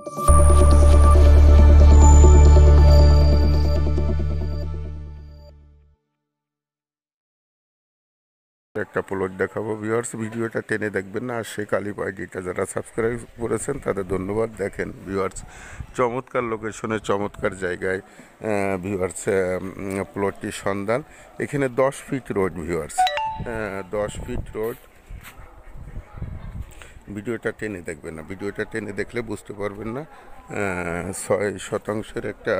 একটা প্লট দেখাবো ভিউয়ার্স, ভিডিওটা টেনে দেখবেন না। আর শেখ আলী আইডিটা যারা সাবস্ক্রাইব করেছেন তাদের ধন্যবাদ। দেখেন ভিউয়ার্স, চমৎকার লোকেশনে চমৎকার জায়গায় ভিউয়ার্স প্লটটির সন্ধান। এখানে 10 fit road viewers, 10 fit road. ভিডিওটা টেনে দেখবেন না, ভিডিওটা টেনে দেখলে বুঝতে পারবেন না। 6 শতাংশের একটা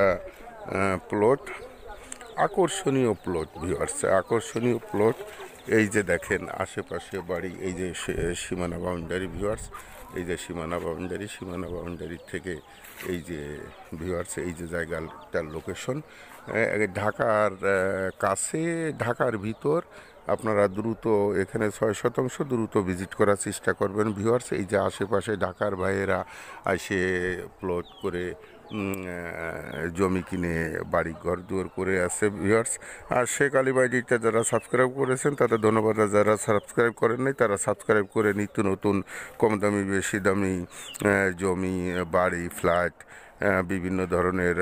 প্লট, আকর্ষণীয় প্লট ভিউয়ার্স, আকর্ষণীয় প্লট। এই যে দেখেন আশেপাশে বাড়ি, এই যে সীমানা বাউন্ডারি ভিউয়ার্স, এই যে সীমানা বাউন্ডারি, সীমানা বাউন্ডারি থেকে এই যে ভিউয়ার্স, এই যে জায়গাটার লোকেশন ঢাকার কাছে, ঢাকার ভিতর। আপনারা দ্রুত এখানে 6 শতাংশ দ্রুত ভিজিট করার চেষ্টা করবেন ভিউয়ার্স। এই যে আশেপাশে ঢাকার ভাইয়েরা এসে প্লট করে জমি কিনে বাড়ি ঘর দুয়ার করে আছে ভিউয়ার্স। আর শেখ আলী আইডিটা যারা সাবস্ক্রাইব করেছেন তাদের ধন্যবাদ। আর যারা সাবস্ক্রাইব করেন নাই তারা সাবস্ক্রাইব করে নিত্য নতুন কম দামি বেশি দামি জমি, বাড়ি, ফ্ল্যাট, বিভিন্ন ধরনের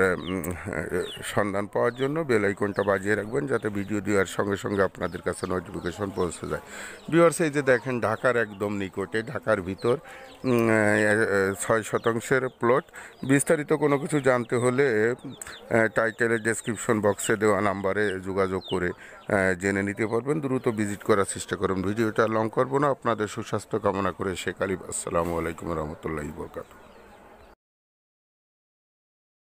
সন্ধান পাওয়ার জন্য বেল আইকনটা বাজিয়ে রাখবেন, যাতে ভিডিও দেওয়ার সঙ্গে সঙ্গে আপনাদের কাছে নোটিফিকেশন পৌঁছে যায় ভিউয়ার্স। এই যে দেখেন ঢাকার একদম নিকটে, ঢাকার ভিতর 6 শতাংশের প্লট। বিস্তারিত কোনো কিছু জানতে হলে টাইটেলের ডেসক্রিপশন বক্সে দেওয়া নাম্বারে যোগাযোগ করে জেনে নিতে পারবেন। দ্রুত ভিজিট করার চেষ্টা করুন। ভিডিওটা লং করবো না, আপনাদের সুস্বাস্থ্য কামনা করে শেখ আলী। আসসালামু আলাইকুম রহমতুল্লাহি বরকাতুহু।